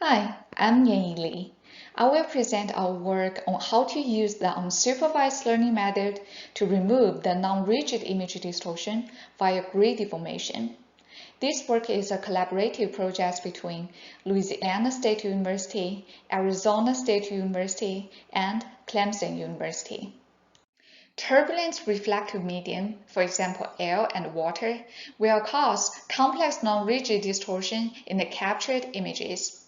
Hi, I'm Yan Li. I will present our work on how to use the unsupervised learning method to remove the non-rigid image distortion via grid deformation. This work is a collaborative project between Louisiana State University, Arizona State University, and Clemson University. Turbulent refractive medium, for example air and water, will cause complex non-rigid distortion in the captured images.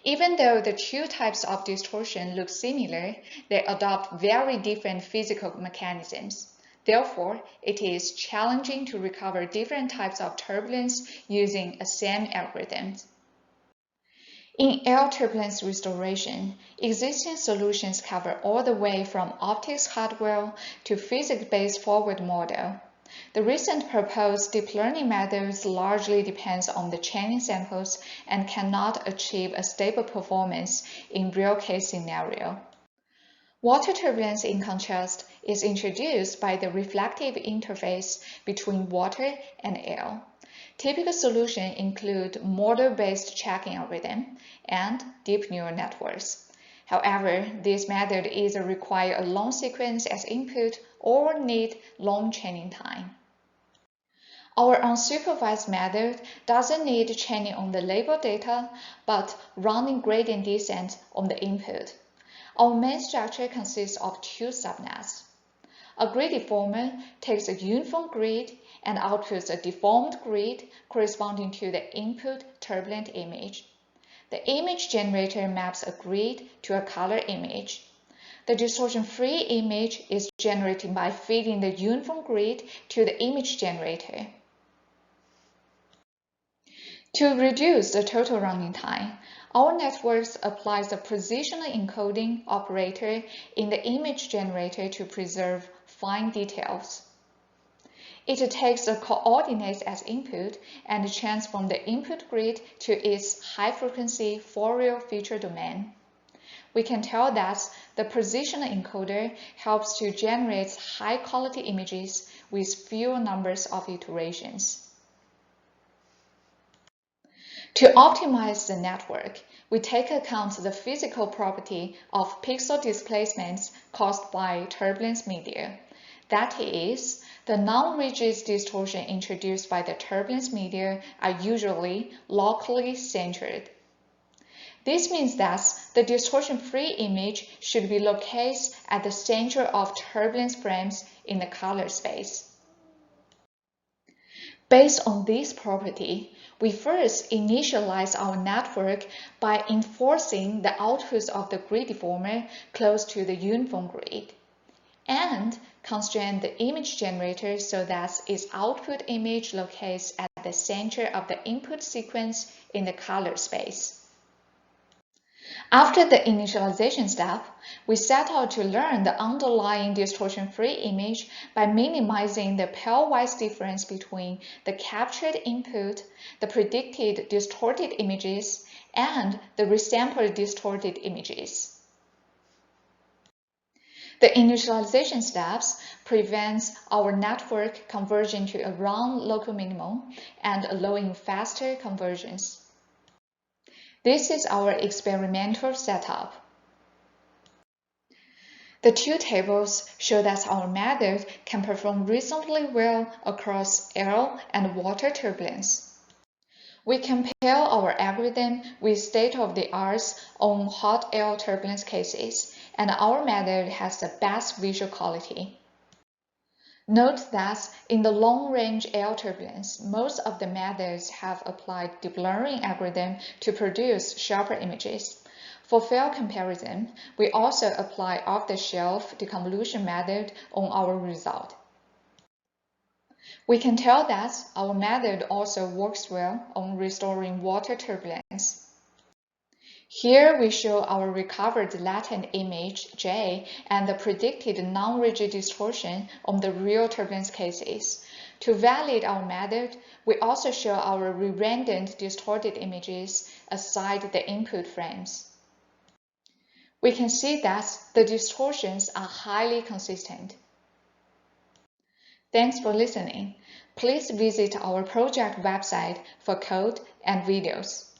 Even though the two types of distortion look similar, they adopt very different physical mechanisms. Therefore, it is challenging to recover different types of turbulence using a same algorithm. In air turbulence restoration, existing solutions cover all the way from optics hardware to physics-based forward model. The recent proposed deep learning methods largely depends on the training samples and cannot achieve a stable performance in real-case scenario. Water turbulence, in contrast, is introduced by the reflective interface between water and air. Typical solutions include model-based checking algorithm and deep neural networks. However, this method either requires a long sequence as input or need long training time. Our unsupervised method doesn't need training on the label data, but running gradient descent on the input. Our main structure consists of two subnets. A grid deformer takes a uniform grid and outputs a deformed grid corresponding to the input turbulent image. The image generator maps a grid to a color image. The distortion-free image is generated by feeding the uniform grid to the image generator. To reduce the total running time, our network applies a positional encoding operator in the image generator to preserve fine details. It takes the coordinates as input and transforms the input grid to its high-frequency Fourier feature domain. We can tell that the positional encoder helps to generate high-quality images with fewer numbers of iterations. To optimize the network, we take account the physical property of pixel displacements caused by turbulence media. That is, the non-rigid distortion introduced by the turbulence media are usually locally centered. This means that the distortion-free image should be located at the center of turbulence frames in the color space. Based on this property, we first initialize our network by enforcing the outputs of the grid deformer close to the uniform grid, and constrain the image generator so that its output image locates at the center of the input sequence in the color space. After the initialization step, we set out to learn the underlying distortion-free image by minimizing the pairwise difference between the captured input, the predicted distorted images, and the resampled distorted images. The initialization steps prevents our network converging to a round local minimum and allowing faster convergence. This is our experimental setup. The two tables show that our method can perform reasonably well across air and water turbulence. We compare our algorithm with state-of-the-art on hot air turbulence cases, and our method has the best visual quality. Note that in the long-range air turbulence, most of the methods have applied deep learning algorithm to produce sharper images. For fair comparison, we also apply off-the-shelf deconvolution method on our result. We can tell that our method also works well on restoring water turbulence. Here we show our recovered latent image J and the predicted non-rigid distortion on the real turbulence cases. To validate our method, we also show our re-rendered distorted images aside the input frames. We can see that the distortions are highly consistent. Thanks for listening. Please visit our project website for code and videos.